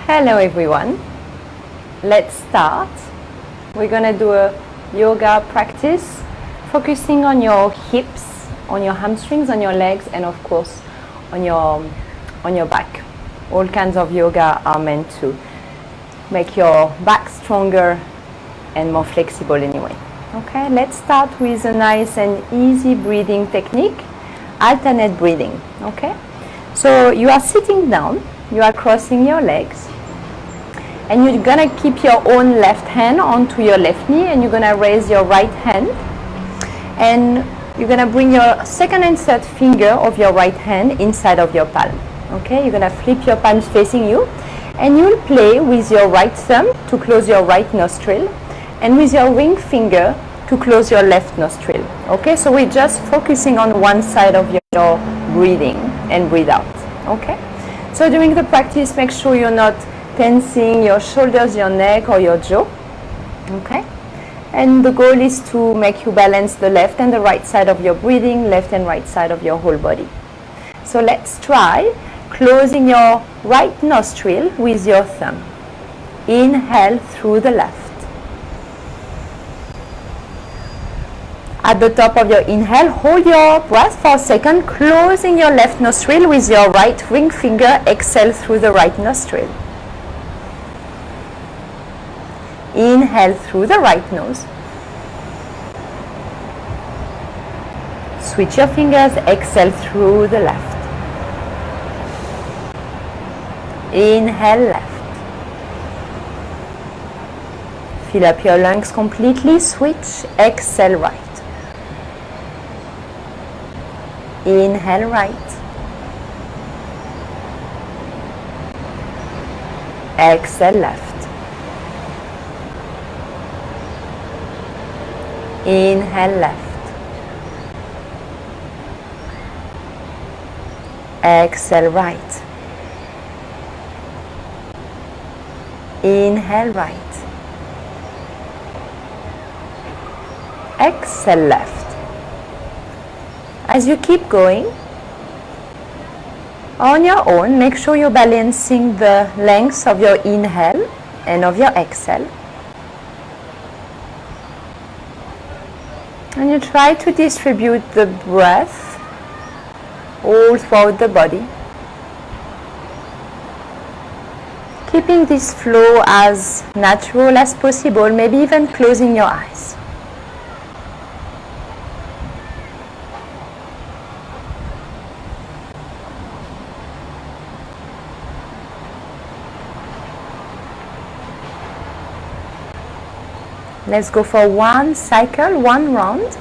Hello everyone, let's start. We're gonna do a yoga practice focusing on your hips, on your hamstrings, on your legs, and of course on your back. All kinds of yoga are meant to make your back stronger and more flexible anyway. Okay, let's start with a nice and easy breathing technique, alternate breathing. Okay, so you are sitting down, you are crossing your legs, and you're gonna keep your own left hand onto your left knee, and you're gonna raise your right hand, and you're gonna bring your second and third finger of your right hand inside of your palm. Okay, you're gonna flip your palms facing you, and you'll play with your right thumb to close your right nostril, and with your ring finger to close your left nostril. Okay, so we're just focusing on one side of your breathing and breathe out. Okay, so during the practice, make sure you're not tensing your shoulders, your neck, or your jaw. Okay, and the goal is to make you balance the left and the right side of your breathing, left and right side of your whole body. So let's try closing your right nostril with your thumb. Inhale through the left. At the top of your inhale, hold your breath for a second, closing your left nostril with your right ring finger. Exhale through the right nostril. Inhale through the right nose. Switch your fingers, exhale through the left. Inhale left. Fill up your lungs completely, switch, exhale right. Inhale right. Exhale left. Inhale left. Exhale right. Inhale right. Exhale left. As you keep going, on your own, make sure you're balancing the length of your inhale and of your exhale. And you try to distribute the breath all throughout the body, keeping this flow as natural as possible, maybe even closing your eyes. Let's go for one cycle, one round.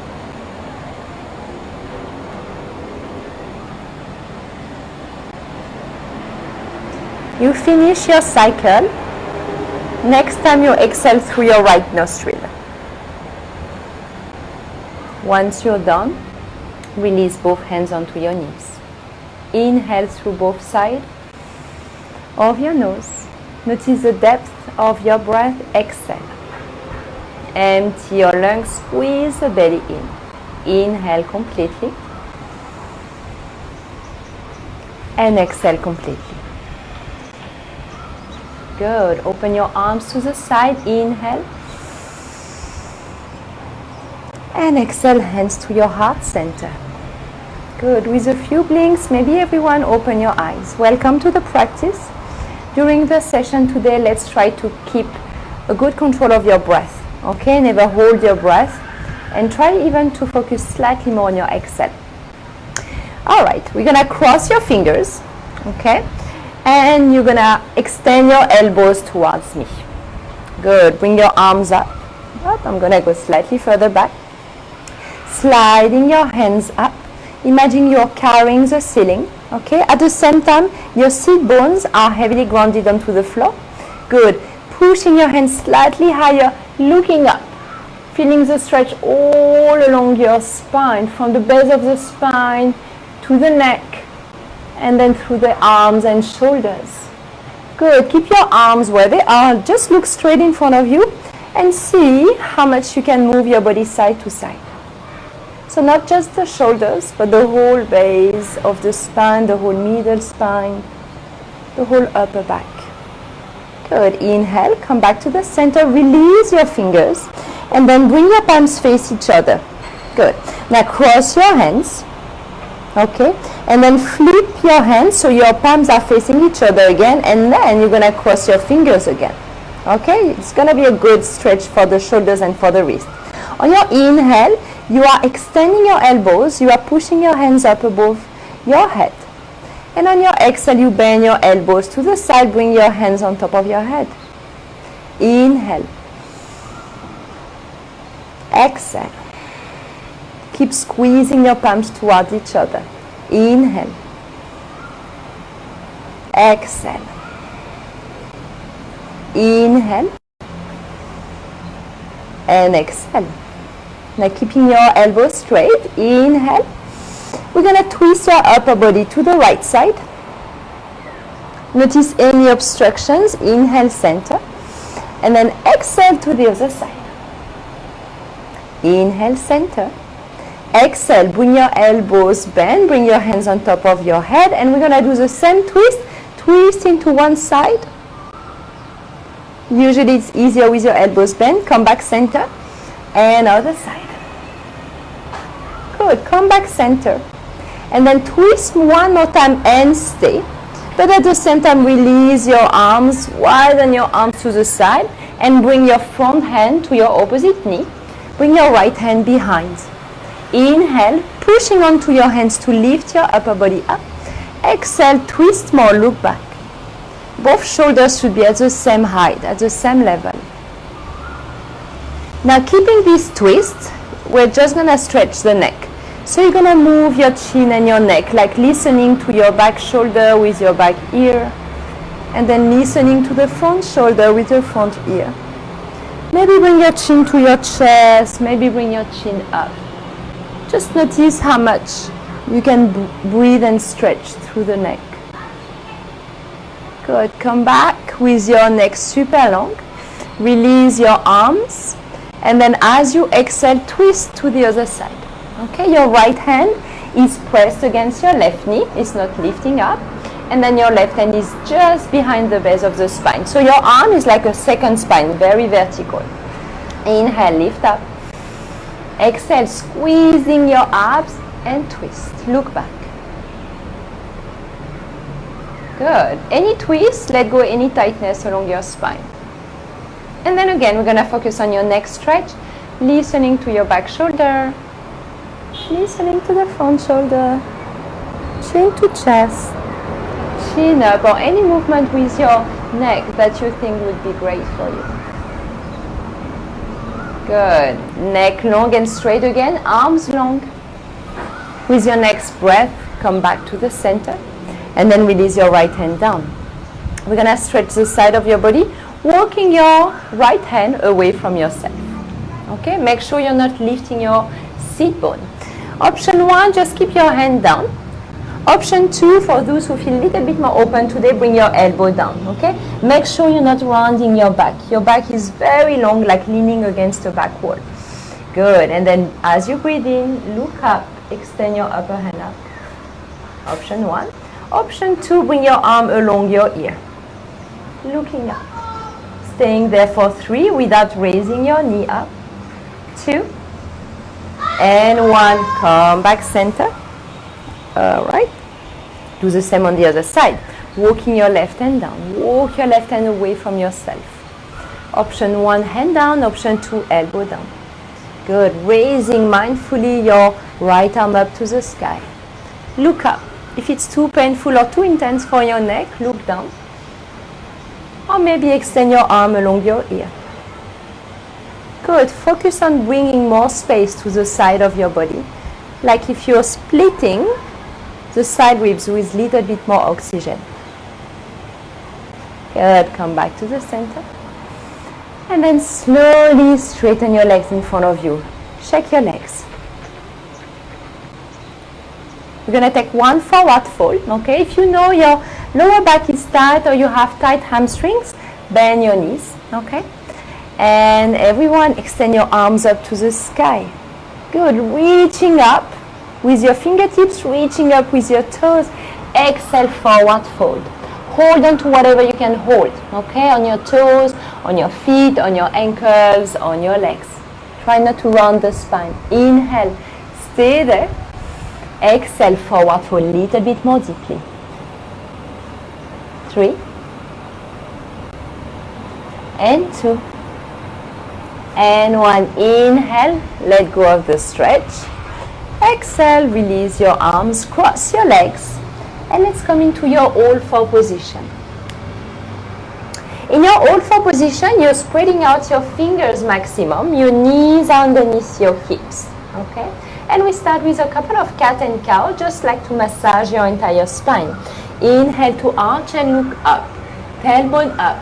You finish your cycle. Next time you exhale through your right nostril. Once you're done, release both hands onto your knees. Inhale through both sides of your nose. Notice the depth of your breath. Exhale. Empty your lungs, squeeze the belly in. Inhale completely. And exhale completely. Good. Open your arms to the side. Inhale. And exhale, hands to your heart center. Good. With a few blinks, maybe everyone open your eyes. Welcome to the practice. During the session today, let's try to keep a good control of your breath. Okay, never hold your breath, and try even to focus slightly more on your exhale. All right, we're gonna cross your fingers, okay, and you're gonna extend your elbows towards me. Good. Bring your arms up. I'm gonna go slightly further back. Sliding your hands up. Imagine you're carrying the ceiling. Okay. At the same time, your seat bones are heavily grounded onto the floor. Good. Pushing your hands slightly higher, looking up, feeling the stretch all along your spine, from the base of the spine to the neck, and then through the arms and shoulders. Good. Keep your arms where they are. Just look straight in front of you and see how much you can move your body side to side. So not just the shoulders, but the whole base of the spine, the whole middle spine, the whole upper back. Good. Inhale, come back to the center, release your fingers, and then bring your palms face each other. Good. Now cross your hands. Okay, and then flip your hands so your palms are facing each other again, and then you're gonna cross your fingers again. Okay, it's gonna be a good stretch for the shoulders and for the wrist. On your inhale, you are extending your elbows, you are pushing your hands up above your head. And on your exhale, you bend your elbows to the side, bring your hands on top of your head. Inhale. Exhale. Keep squeezing your palms towards each other. Inhale. Exhale. Inhale. And exhale. Now keeping your elbows straight. Inhale. We're going to twist your upper body to the right side. Notice any obstructions. Inhale, center. And then exhale to the other side. Inhale, center. Exhale, bring your elbows bend, bring your hands on top of your head, and we're going to do the same twist. Twist into one side. Usually it's easier with your elbows bent. Come back center. And other side. Good. Come back center. And then twist one more time and stay. But at the same time, release your arms, widen your arms to the side, and bring your front hand to your opposite knee. Bring your right hand behind. Inhale, pushing onto your hands to lift your upper body up. Exhale, twist more, look back. Both shoulders should be at the same height, at the same level. Now keeping this twist, we're just going to stretch the neck. So you're going to move your chin and your neck, like listening to your back shoulder with your back ear, and then listening to the front shoulder with your front ear. Maybe bring your chin to your chest, maybe bring your chin up. Just notice how much you can breathe and stretch through the neck. Good. Come back with your neck super long. Release your arms. And then as you exhale, twist to the other side. Okay, your right hand is pressed against your left knee. It's not lifting up. And then your left hand is just behind the base of the spine. So your arm is like a second spine, very vertical. Inhale, lift up. Exhale, squeezing your abs and twist. Look back. Good. Any twist, let go any tightness along your spine. And then again, we're going to focus on your neck stretch, listening to your back shoulder, listening to the front shoulder, chin to chest, chin up, or any movement with your neck that you think would be great for you. Good. Neck long and straight again, arms long. With your next breath, come back to the center and then release your right hand down. We're going to stretch the side of your body, walking your right hand away from yourself. Okay, make sure you're not lifting your seat bone. Option 1, just keep your hand down. Option 2, for those who feel a little bit more open today, bring your elbow down. Okay, make sure you're not rounding your back. Your back is very long, like leaning against the back wall. Good. And then as you breathe in, look up, extend your upper hand up. Option 1. Option 2, bring your arm along your ear, looking up. Staying there for 3 without raising your knee up. 2 and 1. Come back center. All right. Do the same on the other side. Walking your left hand down. Walk your left hand away from yourself. Option 1, hand down. Option 2, elbow down. Good. Raising mindfully your right arm up to the sky. Look up. If it's too painful or too intense for your neck, look down. Or maybe extend your arm along your ear. Good. Focus on bringing more space to the side of your body. Like if you're splitting the side ribs with a little bit more oxygen. Good. Come back to the center. And then slowly straighten your legs in front of you. Shake your legs. We're going to take one forward fold. Okay? If you know your lower back is tight or you have tight hamstrings, bend your knees. Okay? And everyone, extend your arms up to the sky. Good. Reaching up with your fingertips, reaching up with your toes. Exhale, forward fold. hold on to whatever you can hold, okay? On your toes, on your feet, on your ankles, on your legs. Try not to round the spine. Inhale, stay there. Exhale, forward for a little bit more deeply. 3 and 2 and 1. Inhale, let go of the stretch. Exhale, release your arms, cross your legs, and let's come into your all four position. In your all four position, you're spreading out your fingers maximum, your knees are underneath your hips, okay? And we start with a couple of cat and cow, just like to massage your entire spine. Inhale to arch and look up, tailbone up.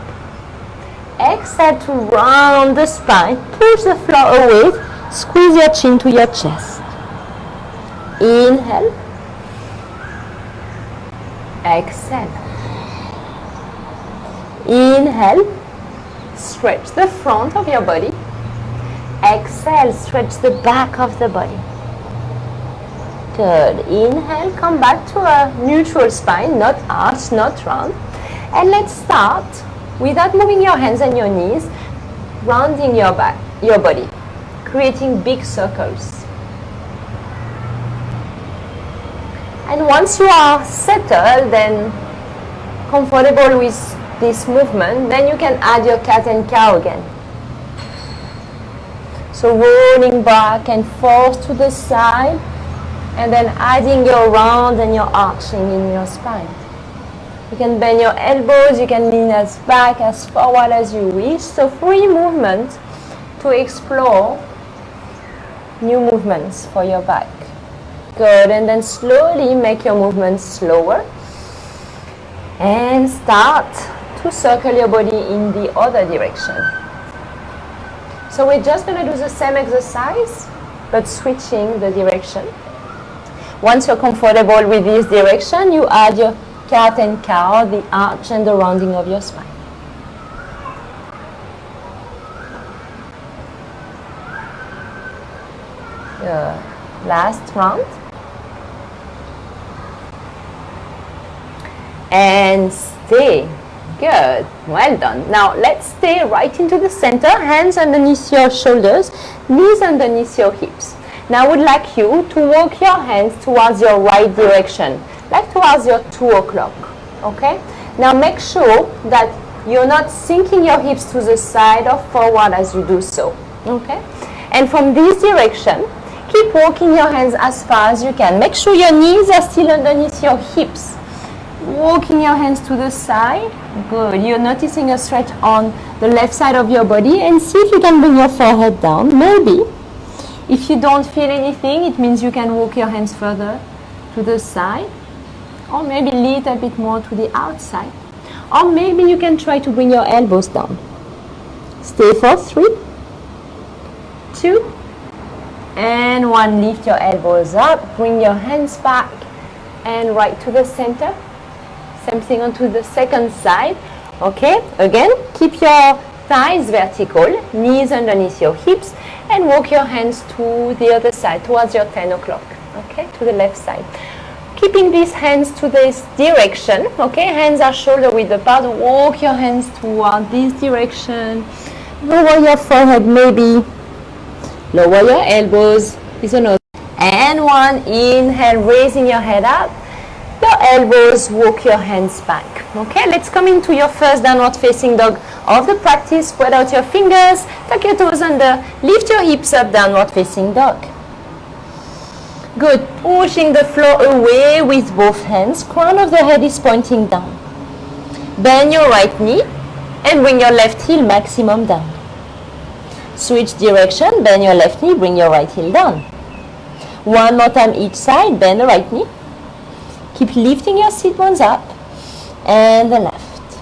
Exhale to round the spine, push the floor away, squeeze your chin to your chest. Inhale, exhale. Inhale, stretch the front of your body. Exhale, stretch the back of the body. Good. Inhale, come back to a neutral spine, not arched, not round. And let's start, without moving your hands and your knees, rounding your back, your body, creating big circles. And once you are settled and comfortable with this movement, then you can add your cat and cow again. So rolling back and forth to the side, and then adding your round and your arching in your spine. You can bend your elbows, you can lean as back, as forward as you wish. So free movement to explore new movements for your back. Good, and then slowly make your movements slower. And start to circle your body in the other direction. So we're just going to do the same exercise, but switching the direction. Once you're comfortable with this direction, you add your cat and cow, the arch and the rounding of your spine. Last round. And stay. Good. Well done. Now let's stay right into the center. Hands underneath your shoulders, knees underneath your hips. Now I would like you to walk your hands towards your right direction, like towards your 2 o'clock. Okay? Now make sure that you're not sinking your hips to the side or forward as you do so. Okay? And from this direction, keep walking your hands as far as you can. Make sure your knees are still underneath your hips. Walking your hands to the side. Good. You're noticing a stretch on the left side of your body, and see if you can bring your forehead down. Maybe. If you don't feel anything, it means you can walk your hands further to the side, or maybe a little bit more to the outside. Or maybe you can try to bring your elbows down. Stay for 3, 2, and 1. Lift your elbows up, bring your hands back, and right to the center. Same thing onto the second side. Okay, again, keep your thighs vertical, knees underneath your hips, and walk your hands to the other side, towards your 10 o'clock, okay, to the left side. Keeping these hands to this direction, okay, hands are shoulder width apart, walk your hands toward this direction, lower your forehead maybe, lower your elbows, is another, and 1, inhale, raising your head up, your elbows, walk your hands back. Okay, let's come into your first downward facing dog of the practice. Spread out your fingers, tuck your toes under, lift your hips up, downward facing dog. Good, pushing the floor away with both hands, crown of the head is pointing down. Bend your right knee and bring your left heel maximum down. Switch direction, bend your left knee, bring your right heel down. One more time each side, bend the right knee. Keep lifting your sit bones up and the left.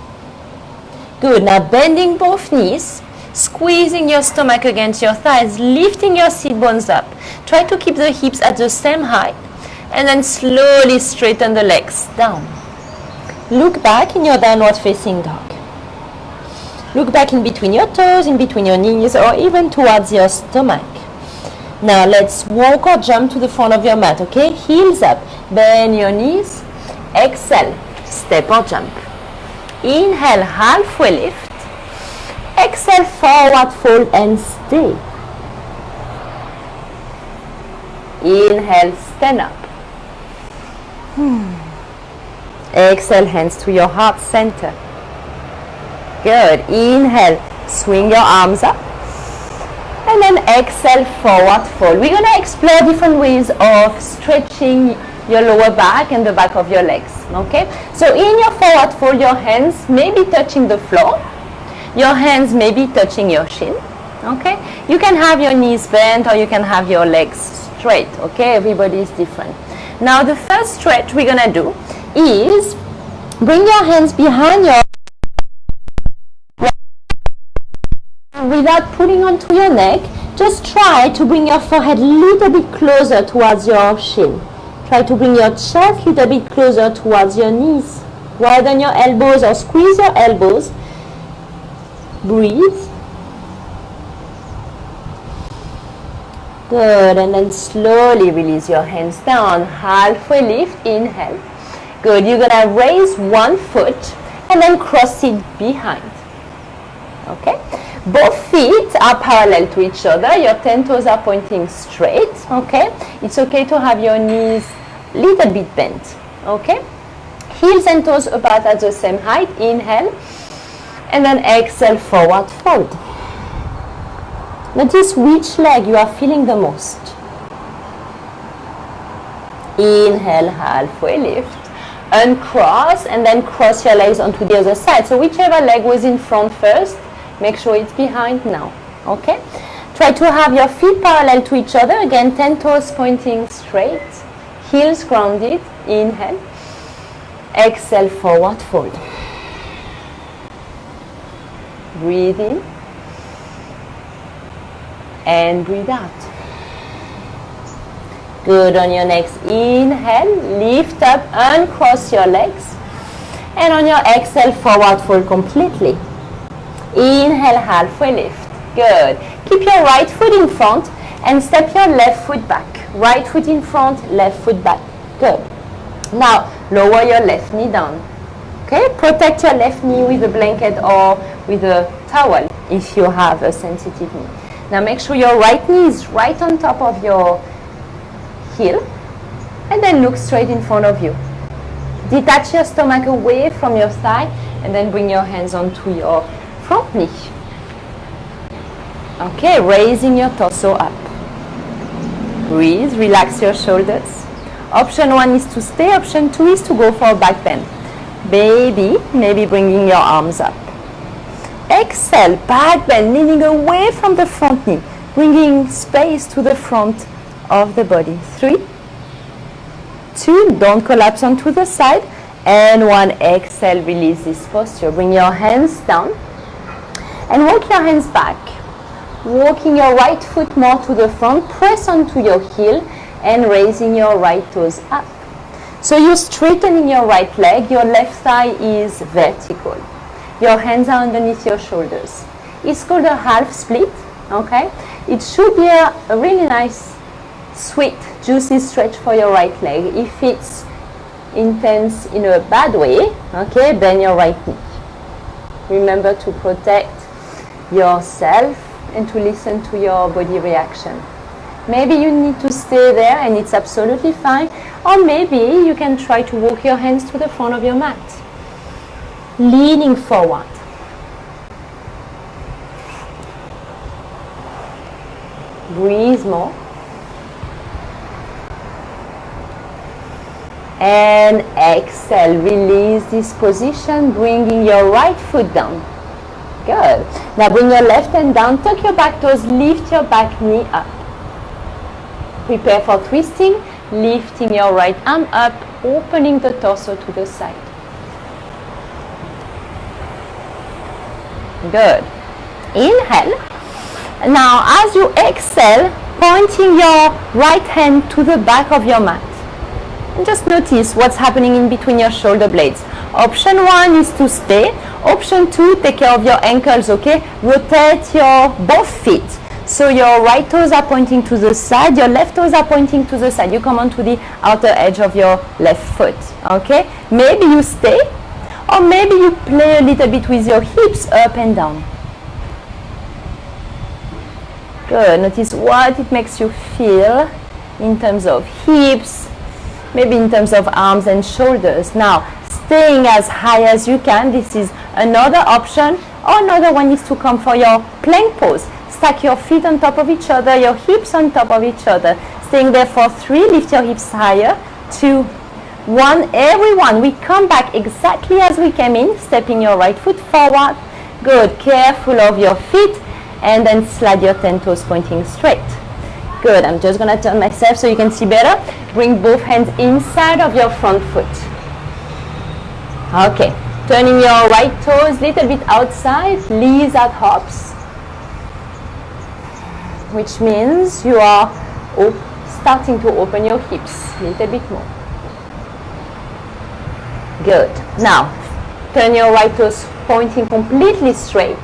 Good, now bending both knees, squeezing your stomach against your thighs, lifting your sit bones up. Try to keep the hips at the same height and then slowly straighten the legs down. Look back in your downward facing dog. Look back in between your toes, in between your knees, or even towards your stomach. Now let's walk or jump to the front of your mat, okay? Heels up, bend your knees, exhale, step or jump. Inhale, halfway lift. Exhale, forward fold and stay. Inhale, stand up. Exhale, hands to your heart center. Good. Inhale, swing your arms up. And then exhale, forward fold. We're going to explore different ways of stretching your lower back and the back of your legs. Okay? So in your forward fold, your hands may be touching the floor. Your hands may be touching your shin. Okay? You can have your knees bent or you can have your legs straight. Okay? Everybody is different. Now the first stretch we're going to do is bring your hands behind your without pulling onto your neck. Just try to bring your forehead a little bit closer towards your shin. Try to bring your chest a little bit closer towards your knees. Widen your elbows or squeeze your elbows. Breathe. Good. And then slowly release your hands down. Halfway lift. Inhale. Good. You're going to raise one foot and then cross it behind. Okay? Both feet are parallel to each other. Your 10 toes are pointing straight. Okay? It's okay to have your knees a little bit bent. Okay? Heels and toes about at the same height. Inhale. And then exhale, forward fold. Notice which leg you are feeling the most. Inhale, halfway lift. Uncross and then cross your legs onto the other side. So whichever leg was in front first, make sure it's behind now. Okay? Try to have your feet parallel to each other. Again, 10 toes pointing straight. Heels grounded. Inhale. Exhale, forward fold. Breathe in. And breathe out. Good. On your next inhale, lift up, uncross your legs. And on your exhale, forward fold completely. Inhale, halfway lift. Good. Keep your right foot in front and step your left foot back. Right foot in front, left foot back. Good. Now, lower your left knee down. Okay? Protect your left knee with a blanket or with a towel if you have a sensitive knee. Now, make sure your right knee is right on top of your heel and then look straight in front of you. Detach your stomach away from your thigh and then bring your hands onto your front knee. Okay, raising your torso up. Breathe, relax your shoulders. Option 1 is to stay, option 2 is to go for a back bend. Maybe bringing your arms up. Exhale, back bend, leaning away from the front knee, bringing space to the front of the body. 3, 2, don't collapse onto the side, and 1, exhale, release this posture. Bring your hands down and walk your hands back. Walking your right foot more to the front, press onto your heel and raising your right toes up. So you're straightening your right leg, your left thigh is vertical. Your hands are underneath your shoulders. It's called a half split, okay? It should be a really nice, sweet, juicy stretch for your right leg. If it's intense in a bad way, okay, bend your right knee. Remember to protect yourself and to listen to your body reaction. Maybe you need to stay there and it's absolutely fine, or maybe you can try to walk your hands to the front of your mat. Leaning forward. Breathe more. And exhale, release this position, bringing your right foot down. Good. Now bring your left hand down, tuck your back toes, lift your back knee up. Prepare for twisting, lifting your right arm up, opening the torso to the side. Good. Inhale. Now as you exhale, pointing your right hand to the back of your mat. And just notice what's happening in between your shoulder blades. Option 1 is to stay. Option 2, take care of your ankles, okay? Rotate your both feet. So your right toes are pointing to the side, your left toes are pointing to the side. You come onto the outer edge of your left foot, okay? Maybe you stay, Or maybe you play a little bit with your hips up and down. Good. Notice what it makes you feel in terms of hips, maybe in terms of arms and shoulders. Now, staying as high as you can. This is another option. Or another one is to come for your plank pose. Stack your feet on top of each other, your hips on top of each other. Staying there for 3, lift your hips higher. 2, 1. Everyone, we come back exactly as we came in, stepping your right foot forward. Good. Careful of your feet. And then slide your 10 toes pointing straight. Good. I'm just going to turn myself so you can see better. Bring both hands inside of your front foot. Okay. Turning your right toes a little bit outside. Lizard hops. Which means you are starting to open your hips a little bit more. Good. Now, turn your right toes pointing completely straight.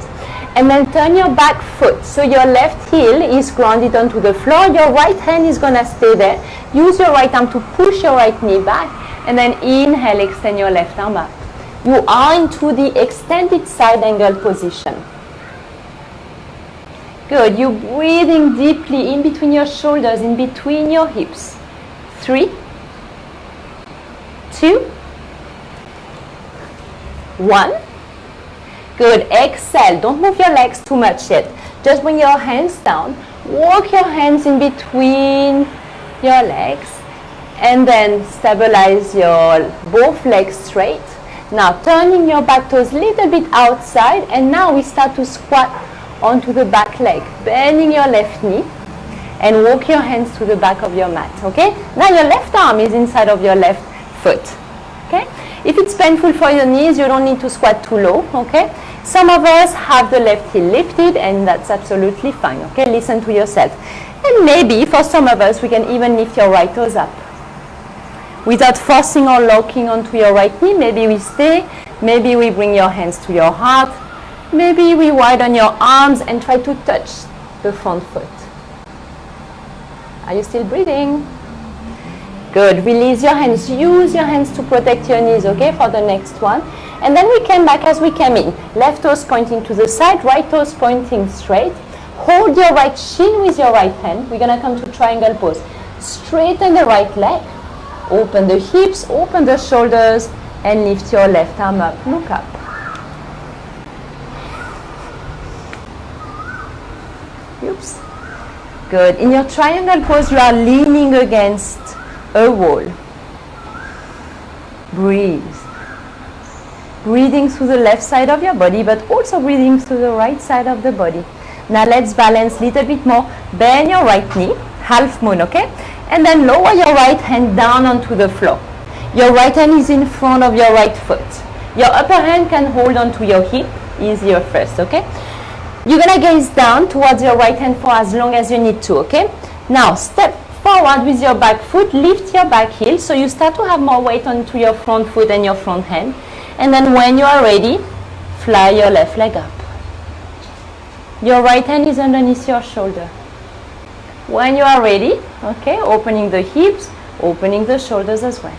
And then turn your back foot. So your left heel is grounded onto the floor. Your right hand is going to stay there. Use your right arm to push your right knee back. And then inhale, extend your left arm up. You are into the extended side angle position. Good. You're breathing deeply in between your shoulders, in between your hips. 3, 2, 1. Good. Exhale. Don't move your legs too much yet. Just bring your hands down. Walk your hands in between your legs. And then stabilize your both legs straight. Now turning your back toes a little bit outside. And now we start to squat onto the back leg. Bending your left knee. And walk your hands to the back of your mat. Okay? Now your left arm is inside of your left foot. Okay? If it's painful for your knees, you don't need to squat too low. Okay? Some of us have the left heel lifted, and that's absolutely fine. Okay, listen to yourself. And maybe for some of us, we can even lift your right toes up. Without forcing or locking onto your right knee, maybe we stay. Maybe we bring your hands to your heart. Maybe we widen your arms and try to touch the front foot. Are you still breathing? Good. Release your hands. Use your hands to protect your knees, okay, for the next one. And then we came back as we came in. Left toes pointing to the side, right toes pointing straight. Hold your right shin with your right hand. We're going to come to triangle pose. Straighten the right leg. Open the hips, open the shoulders, and lift your left arm up. Look up. Oops. Good. In your triangle pose, you are leaning against a wall. Breathe. Breathing through the left side of your body, but also breathing through the right side of the body. Now let's balance a little bit more. Bend your right knee, half moon, okay? And then lower your right hand down onto the floor. Your right hand is in front of your right foot. Your upper hand can hold onto your hip, easier first, okay? You're gonna gaze down towards your right hand for as long as you need to, okay? Now step forward with your back foot, lift your back heel, so you start to have more weight onto your front foot and your front hand. And then when you are ready, fly your left leg up. Your right hand is underneath your shoulder. When you are ready, okay, opening the hips, opening the shoulders as well.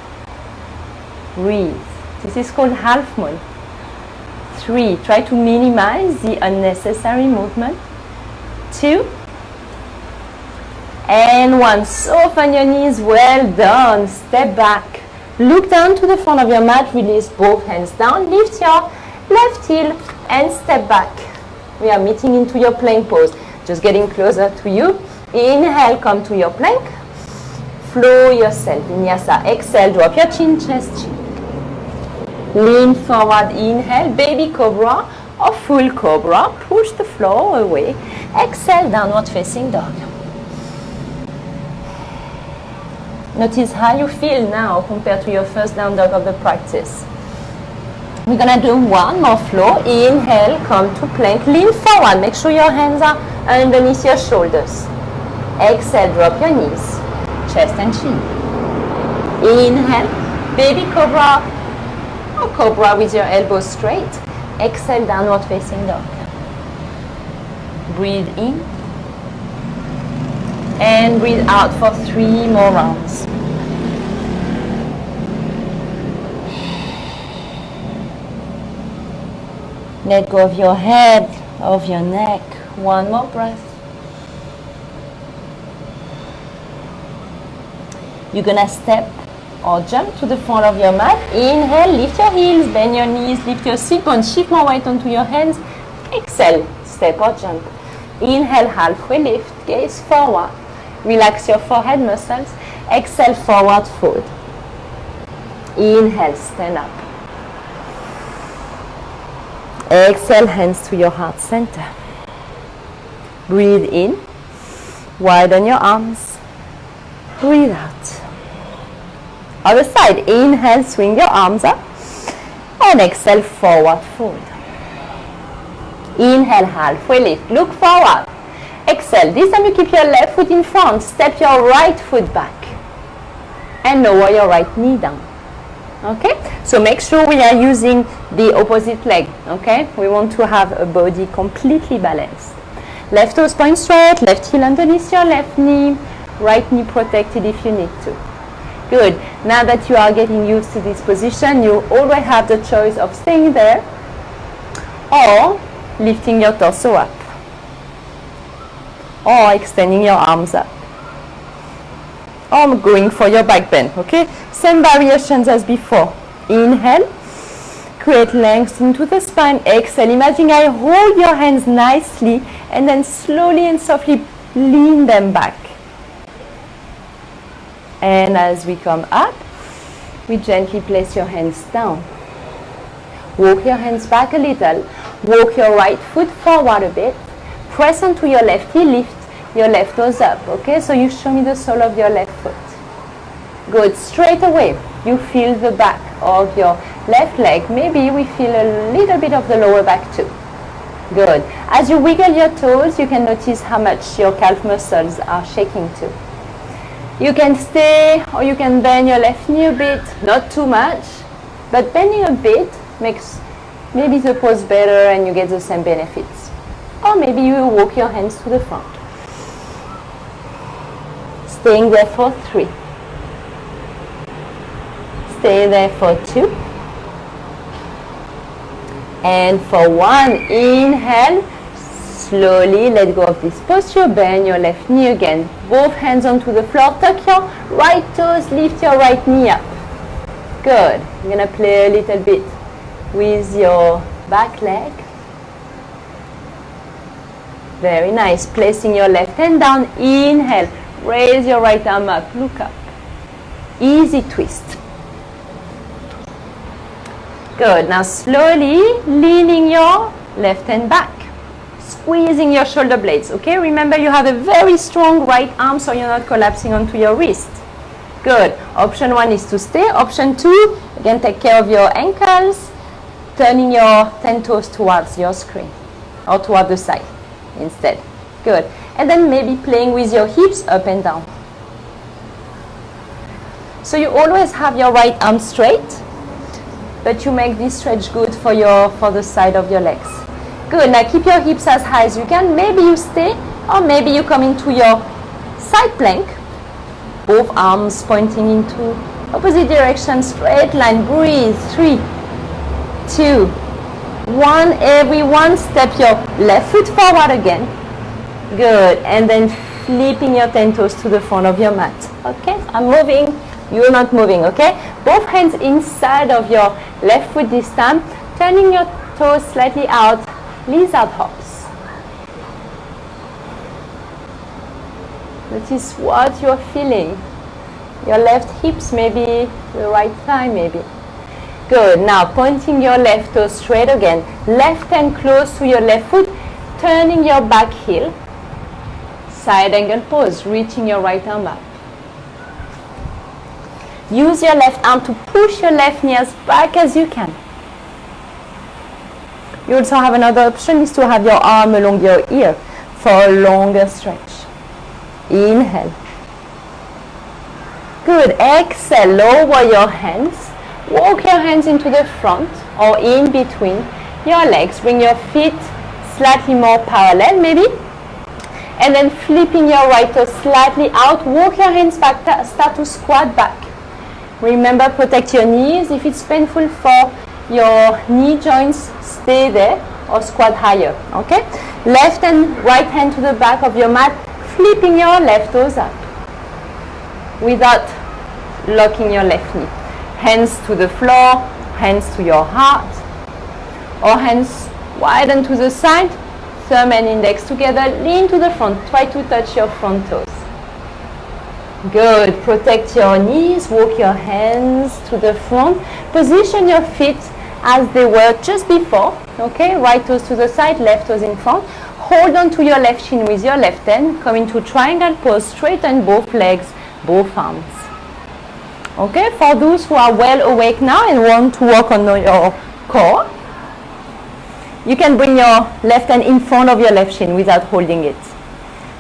Breathe. This is called half moon. 3, try to minimize the unnecessary movement. 2, and 1. Soften your knees, well done. Step back. Look down to the front of your mat, release both hands down, lift your left heel and step back. We are meeting into your plank pose, just getting closer to you. Inhale, come to your plank. Flow yourself, vinyasa. Exhale, drop your chin, chest, chin. Lean forward, inhale, baby cobra or full cobra. Push the floor away. Exhale, downward facing dog. Notice how you feel now compared to your first down dog of the practice. We're going to do one more flow. Inhale, come to plank. Lean forward. Make sure your hands are underneath your shoulders. Exhale, drop your knees. Chest and chin. Inhale, baby cobra or cobra with your elbows straight. Exhale, downward facing dog. Breathe in. And breathe out for 3 more rounds. Let go of your head, of your neck. One more breath. You're gonna step or jump to the front of your mat. Inhale, lift your heels, bend your knees, lift your sit bones, shift more weight onto your hands. Exhale, step or jump. Inhale, halfway lift, gaze forward. Relax your forehead muscles. Exhale, forward fold. Inhale, stand up. Exhale, hands to your heart center. Breathe in, widen your arms. Breathe out. Other side, inhale, swing your arms up. And exhale, forward fold. Inhale, halfway lift, look forward. Exhale, this time you keep your left foot in front, step your right foot back. And lower your right knee down. Okay, so make sure we are using the opposite leg. Okay, we want to have a body completely balanced. Left toes point straight, left heel underneath your left knee, right knee protected if you need to. Good. Now that you are getting used to this position, you always have the choice of staying there or lifting your torso up or extending your arms up or going for your back bend. Okay, same variations as before. Inhale, create length into the spine. Exhale, imagine I hold your hands nicely and then slowly and softly lean them back. And as we come up, we gently place your hands down. Walk your hands back a little. Walk your right foot forward a bit. Press onto your left heel, lift your left toes up. Okay, so you show me the sole of your left foot. Good. Straight away, you feel the back of your left leg. Maybe we feel a little bit of the lower back too. Good. As you wiggle your toes, you can notice how much your calf muscles are shaking too. You can stay or you can bend your left knee a bit, not too much, but bending a bit makes maybe the pose better and you get the same benefits. Or maybe you walk your hands to the front. Staying there for 3. Stay there for 2. And for 1, inhale. Slowly let go of this posture, bend your left knee again. Both hands onto the floor, tuck your right toes, lift your right knee up. Good. You're going to play a little bit with your back leg. Very nice. Placing your left hand down, inhale. Raise your right arm up, look up. Easy twist. Good. Now slowly leaning your left hand back. Squeezing your shoulder blades, okay? Remember you have a very strong right arm so you're not collapsing onto your wrist. Good. Option 1 is to stay. Option 2, again take care of your ankles, turning your 10 toes towards your screen or toward the side instead. Good. And then maybe playing with your hips up and down. So you always have your right arm straight, but you make this stretch good for the side of your legs. Good. Now keep your hips as high as you can. Maybe you stay or maybe you come into your side plank. Both arms pointing into opposite direction, straight line. Breathe. 3, 2, 1. Everyone step your left foot forward again. Good. And then flipping your 10 toes to the front of your mat. Okay? I'm moving. You're not moving. Okay? Both hands inside of your left foot this time. Turning your toes slightly out. Lizard hops. Notice what you're feeling. Your left hips, maybe the right thigh, maybe. Good. Now pointing your left toe straight again. Left hand close to your left foot. Turning your back heel. Side angle pose. Reaching your right arm up. Use your left arm to push your left knee as back as you can. You also have another option is to have your arm along your ear for a longer stretch. Inhale. Good. Exhale. Lower your hands. Walk your hands into the front or in between your legs. Bring your feet slightly more parallel maybe. And then flipping your right toe slightly out. Walk your hands back. Start to squat back. Remember, protect your knees. If it's painful for your knee joints, stay there. or squat higher, okay? Left and right hand to the back of your mat, flipping your left toes up without locking your left knee. Hands to the floor, hands to your heart, or hands widen to the side, thumb and index together, lean to the front, try to touch your front toes. Good, protect your knees, walk your hands to the front, position your feet as they were just before, okay? Right toes to the side, left toes in front. Hold on to your left shin with your left hand, come into triangle pose, straighten both legs, both arms. Okay, for those who are well awake now and want to work on your core, you can bring your left hand in front of your left shin without holding it.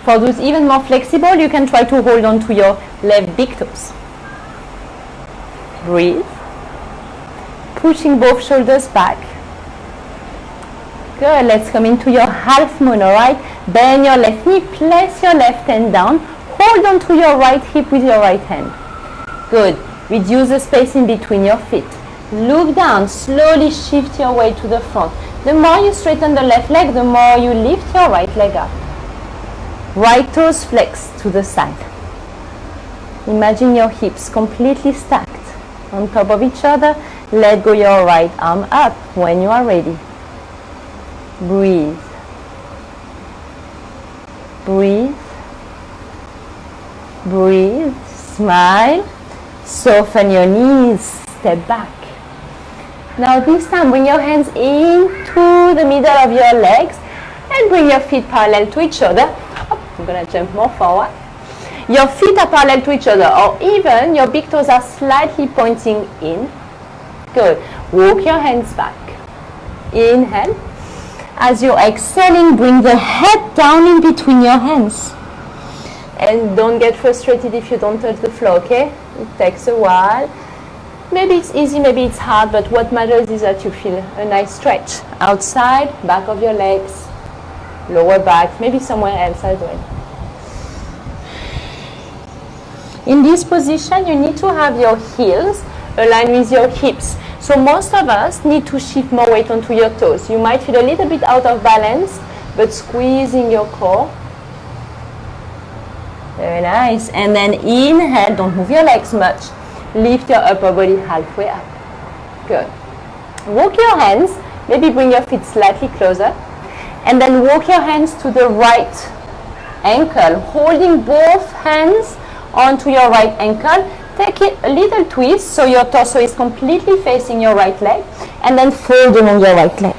For those even more flexible, you can try to hold on to your left big toes. Breathe. Pushing both shoulders back. Good, let's come into your half moon, all right? Bend your left knee, place your left hand down, hold on to your right hip with your right hand. Good, reduce the space in between your feet. Look down, slowly shift your way to the front. The more you straighten the left leg, the more you lift your right leg up. Right toes flex to the side. Imagine your hips completely stacked on top of each other. Let go your right arm up when you are ready. Breathe. Breathe. Breathe. Smile. Soften your knees. Step back. Now this time bring your hands into the middle of your legs and bring your feet parallel to each other. I'm going to jump more forward. Your feet are parallel to each other, or even your big toes are slightly pointing in. Good. Walk your hands back. Inhale. As you're exhaling, bring the head down in between your hands. And don't get frustrated if you don't touch the floor, okay? It takes a while. Maybe it's easy, maybe it's hard, but what matters is that you feel a nice stretch. Outside, back of your legs, lower back, maybe somewhere else as well. In this position, you need to have your heels aligned with your hips. So most of us need to shift more weight onto your toes. You might feel a little bit out of balance, but squeezing your core. Very nice. And then inhale, don't move your legs much. Lift your upper body halfway up. Good. Walk your hands, maybe bring your feet slightly closer. And then walk your hands to the right ankle, holding both hands onto your right ankle. Take it a little twist so your torso is completely facing your right leg, and then fold along your right leg.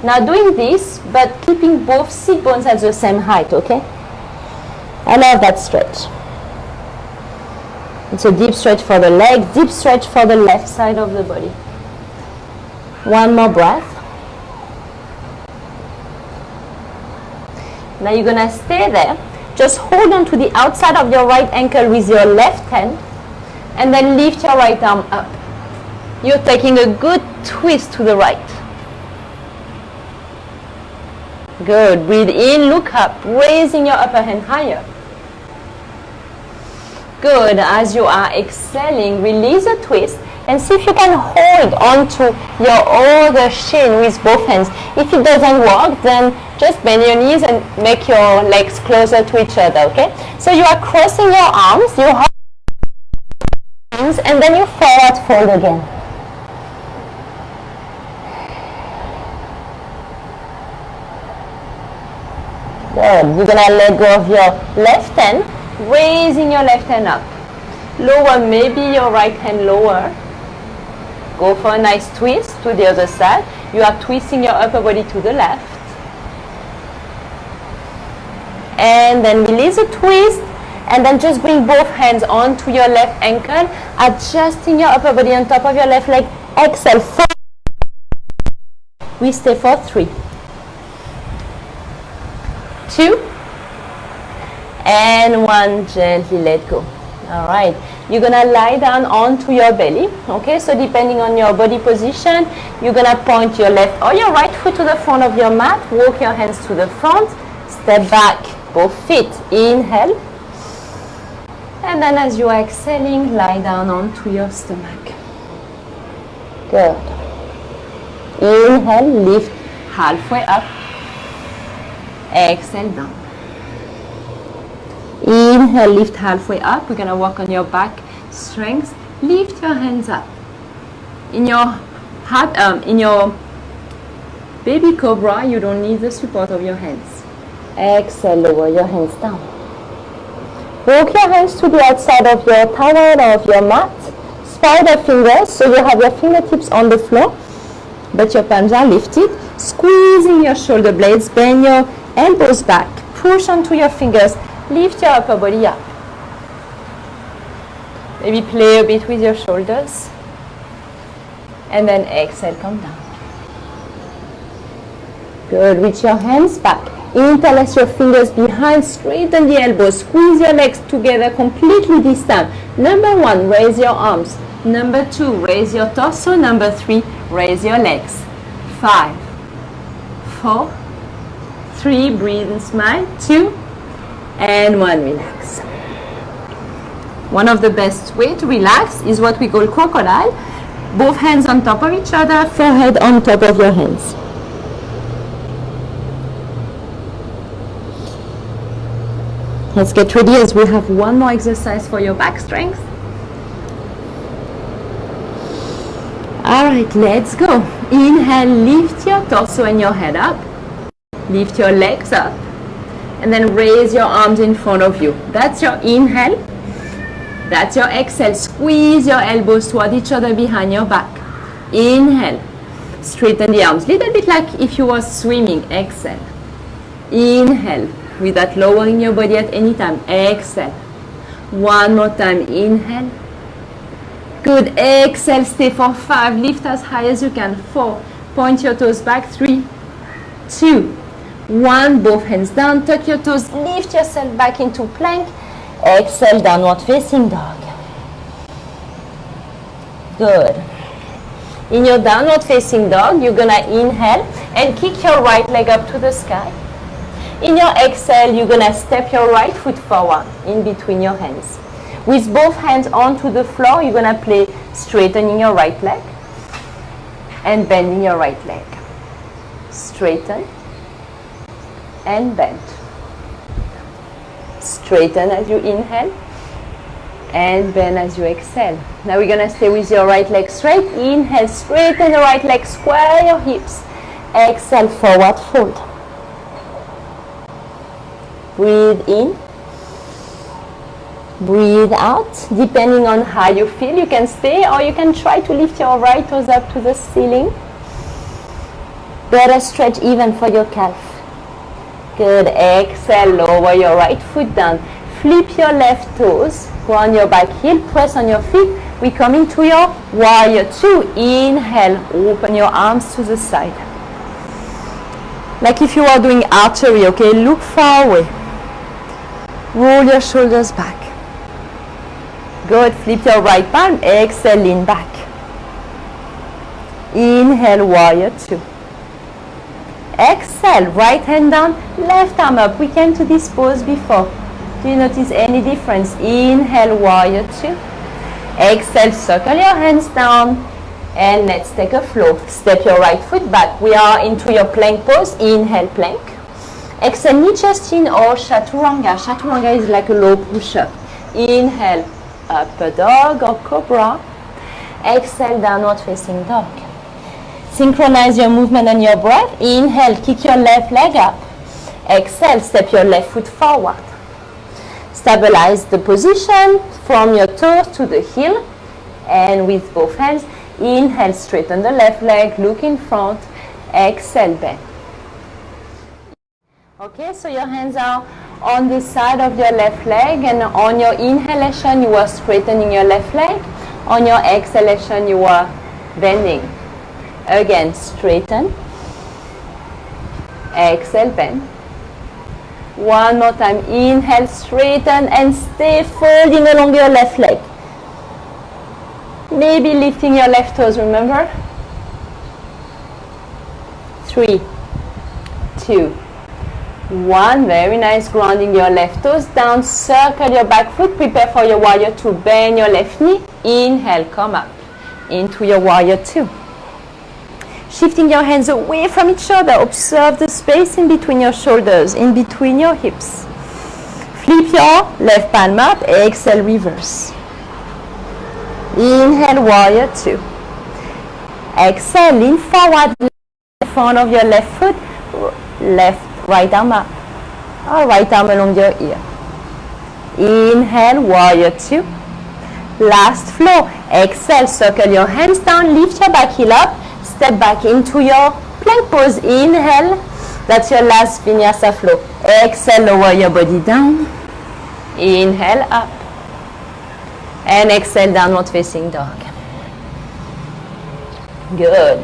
Now doing this, but keeping both sit bones at the same height, okay? I love that stretch. It's a deep stretch for the leg, deep stretch for the left side of the body. One more breath. Now you're gonna stay there. Just hold on to the outside of your right ankle with your left hand, and then lift your right arm up. You're taking a good twist to the right. Good. Breathe in, look up, raising your upper hand higher. Good. As you are exhaling, release a twist and see if you can hold onto your other shin with both hands. If it doesn't work, then just bend your knees and make your legs closer to each other, okay? So you are crossing your arms, you hold your arms, and then you forward fold again. Good. You're gonna let go of your left hand, raising your left hand up. Lower, maybe your right hand lower. Go for a nice twist to the other side. You are twisting your upper body to the left. And then release a twist, and then just bring both hands onto your left ankle, adjusting your upper body on top of your left leg. Exhale. We stay for 3, 2, and 1. Gently let go. All right. You're gonna lie down onto your belly. Okay. So depending on your body position, you're gonna point your left or your right foot to the front of your mat. Walk your hands to the front. Step back. Both feet. Inhale. And then as you are exhaling, lie down onto your stomach. Good. Inhale, lift halfway up. Exhale, down. Inhale, lift halfway up. We're going to work on your back strength. Lift your hands up. In your baby cobra, you don't need the support of your hands. Exhale, lower your hands down. Walk your hands to the outside of your towel or of your mat. Spider fingers, so you have your fingertips on the floor, but your palms are lifted. Squeezing your shoulder blades, bend your elbows back. Push onto your fingers. Lift your upper body up. Maybe play a bit with your shoulders. And then exhale, come down. Good. Reach your hands back. Interlace your fingers behind. Straighten the elbows. Squeeze your legs together completely this time. Number 1, raise your arms. Number 2, raise your torso. Number 3, raise your legs. 5, 4, 3, breathe and smile. 2, and 1, relax. One of the best way to relax is what we call crocodile. Both hands on top of each other, forehead on top of your hands. Let's get ready as we have one more exercise for your back strength. Alright, let's go. Inhale, lift your torso and your head up. Lift your legs up. And then raise your arms in front of you. That's your inhale. That's your exhale. Squeeze your elbows toward each other behind your back. Inhale. Straighten the arms. Little bit like if you were swimming. Exhale. Inhale. Without lowering your body at any time. Exhale. One more time. Inhale. Good. Exhale. Stay for 5. Lift as high as you can. 4. Point your toes back. 3, 2, 1. Both hands down. Tuck your toes. Lift yourself back into plank. Exhale, downward facing dog. Good. In your downward facing dog, you're gonna inhale and kick your right leg up to the sky. In your exhale, you're gonna step your right foot forward in between your hands. With both hands onto the floor, you're gonna play straightening your right leg and bending your right leg. Straighten and bend. Straighten as you inhale and bend as you exhale. Now we're going to stay with your right leg straight. Inhale, straighten the right leg, square your hips. Exhale, forward fold. Breathe in. Breathe out. Depending on how you feel, you can stay or you can try to lift your right toes up to the ceiling. Better stretch even for your calf. Good. Exhale, lower your right foot down. Flip your left toes. Go on your back heel. Press on your feet. We come into your warrior 2. Inhale. Open your arms to the side. Like if you are doing archery, okay? Look far away. Roll your shoulders back. Good. Flip your right palm. Exhale, lean back. Inhale, warrior 2. Exhale, right hand down, left arm up. We came to this pose before. Do you notice any difference? Inhale, warrior 2. Exhale, circle your hands down. And let's take a flow. Step your right foot back. We are into your plank pose. Inhale, plank. Exhale, knee chest in or chaturanga. Chaturanga is like a low push-up. Inhale, upper dog or cobra. Exhale, downward facing dog. Synchronize your movement and your breath. Inhale, kick your left leg up. Exhale, step your left foot forward. Stabilize the position from your toes to the heel. And with both hands, inhale, straighten the left leg, look in front. Exhale, bend. Okay, so your hands are on the side of your left leg, and on your inhalation, you are straightening your left leg. On your exhalation, you are bending. Again, straighten. Exhale, bend. One more time. Inhale, straighten, and stay folding along your left leg. Maybe lifting your left toes, remember? 3, 2, 1. Very nice. Grounding your left toes down. Circle your back foot. Prepare for your warrior 2. Bend your left knee. Inhale, come up into your warrior 2. Shifting your hands away from each other. Observe the space in between your shoulders, in between your hips. Flip your left palm up. Exhale, reverse. Inhale, warrior two. Exhale, lean forward, in front of your left foot. Right arm up. Or right arm along your ear. Inhale, warrior two. Last flow. Exhale, circle your hands down, lift your back heel up, step back into your plank pose. Inhale, that's your last vinyasa flow. Exhale, lower your body down. Inhale, up. And exhale, downward facing dog. Good.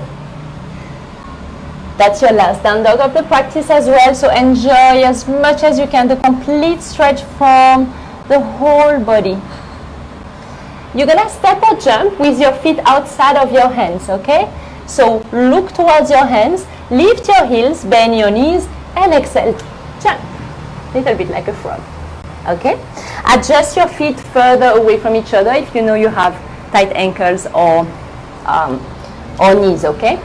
That's your last down dog of the practice as well, so enjoy as much as you can the complete stretch from the whole body. You're going to step or jump with your feet outside of your hands, okay? So look towards your hands, lift your heels, bend your knees, and exhale, jump. Little bit like a frog, okay? Adjust your feet further away from each other if you know you have tight ankles or knees, okay?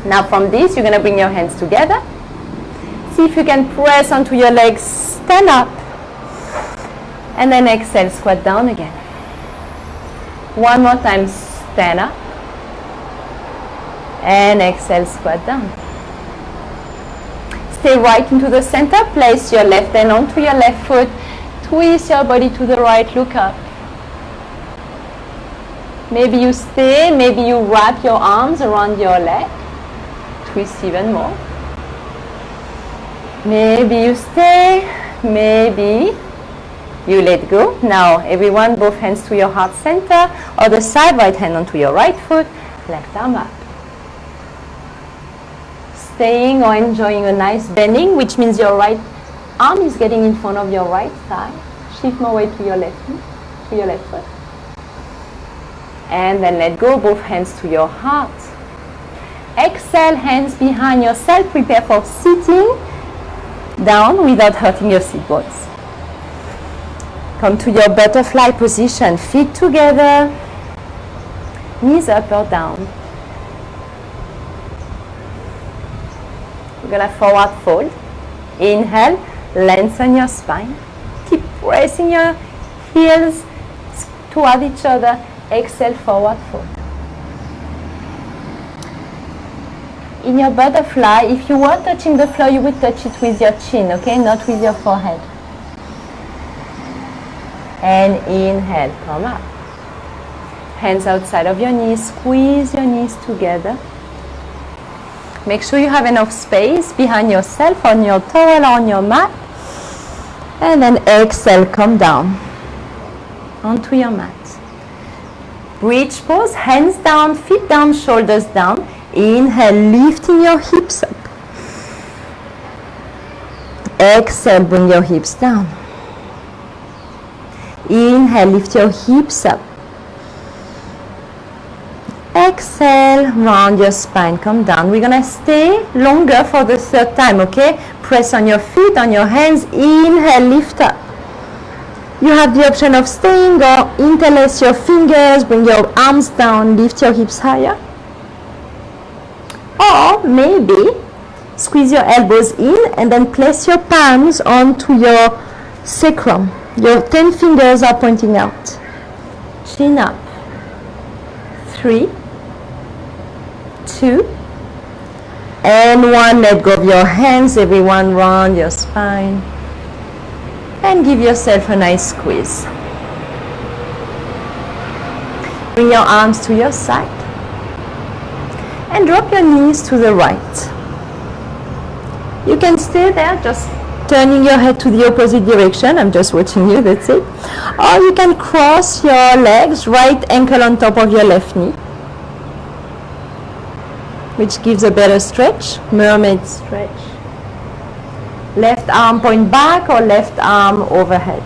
Now from this, you're going to bring your hands together. See if you can press onto your legs, stand up, and then exhale, squat down again. One more time, stand up, and exhale, squat down. Stay right into the center, place your left hand onto your left foot, twist your body to the right, look up. Maybe you stay, maybe you wrap your arms around your leg, twist even more. Maybe you stay, maybe you let go. Now everyone, both hands to your heart center, other side, right hand onto your right foot, left arm up. Staying or enjoying a nice bending, which means your right arm is getting in front of your right thigh. Shift more weight to your left knee, to your left foot. And then let go, both hands to your heart. Exhale, hands behind yourself, prepare for sitting down without hurting your sit bones. Come to your butterfly position, feet together, knees up or down. We're going to forward fold. Inhale, lengthen your spine. Keep pressing your heels toward each other. Exhale, forward fold. In your butterfly, if you were touching the floor, you would touch it with your chin, okay? Not with your forehead. And inhale, come up. Hands outside of your knees, squeeze your knees together. Make sure you have enough space behind yourself on your towel or on your mat. And then exhale, come down onto your mat. Bridge pose, hands down, feet down, shoulders down. Inhale, lifting your hips up. Exhale, bring your hips down. Inhale, lift your hips up. Exhale, round your spine, come down. We're going to stay longer for the third time, okay? Press on your feet, on your hands. Inhale, lift up. You have the option of staying or interlace your fingers, bring your arms down, lift your hips higher. Or maybe squeeze your elbows in and then place your palms onto your sacrum. Your 10 fingers are pointing out. Chin up. 3, 2, and 1. Let go of your hands. Everyone, round your spine. And give yourself a nice squeeze. Bring your arms to your side. And drop your knees to the right. You can stay there, just turning your head to the opposite direction. I'm just watching you, that's it. Or you can cross your legs, right ankle on top of your left knee, which gives a better stretch, mermaid stretch. Left arm point back or left arm overhead.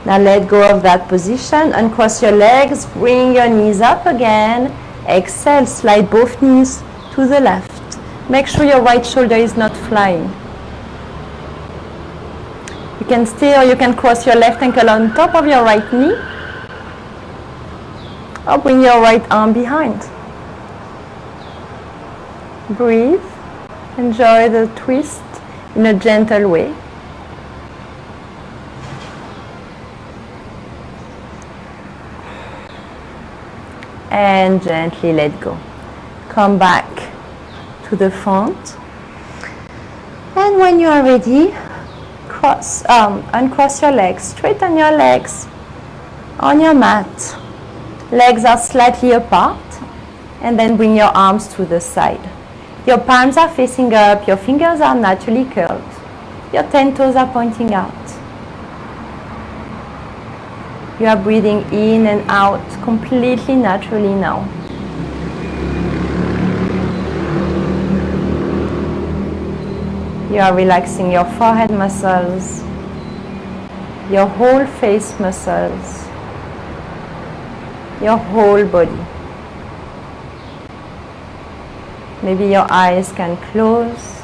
Now let go of that position, uncross your legs, bring your knees up again. Exhale, slide both knees to the left. Make sure your right shoulder is not flying. You can stay or you can cross your left ankle on top of your right knee. Or bring your right arm behind. Breathe. Enjoy the twist in a gentle way. And gently let go. Come back to the front. And when you are ready, uncross your legs, straighten your legs on your mat. Legs are slightly apart, and then bring your arms to the side. Your palms are facing up, your fingers are naturally curled. Your 10 toes are pointing out. You are breathing in and out completely naturally now. You are relaxing your forehead muscles, your whole face muscles, your whole body. Maybe your eyes can close.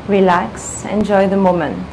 Relax, enjoy the moment.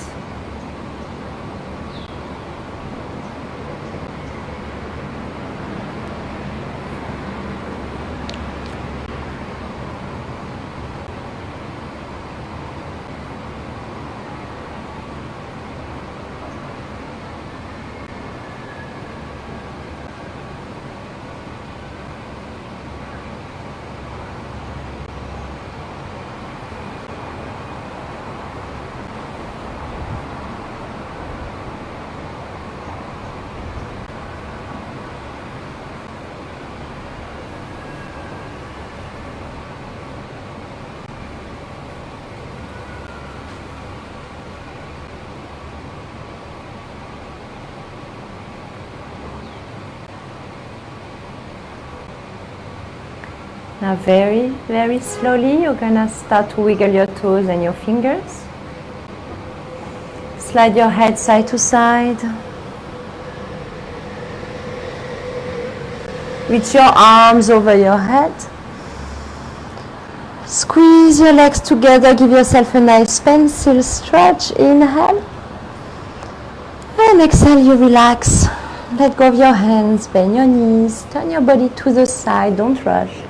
Now very, very slowly you're gonna start to wiggle your toes and your fingers. Slide your head side to side. Reach your arms over your head. Squeeze your legs together, give yourself a nice pencil stretch. Inhale. And exhale, you relax. Let go of your hands, bend your knees, turn your body to the side, don't rush.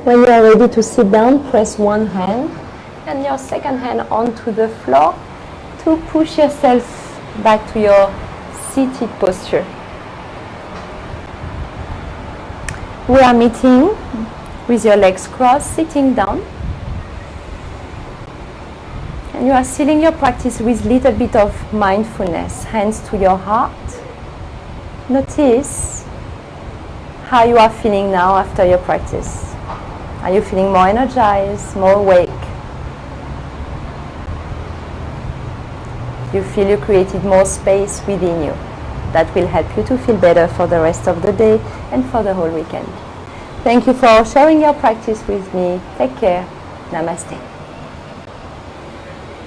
When you are ready to sit down, press one hand and your second hand onto the floor to push yourself back to your seated posture. We are meeting with your legs crossed, sitting down. And you are sealing your practice with a little bit of mindfulness, hands to your heart. Notice how you are feeling now after your practice. Are you feeling more energized, more awake? You feel you created more space within you. That will help you to feel better for the rest of the day and for the whole weekend. Thank you for sharing your practice with me. Take care. Namaste.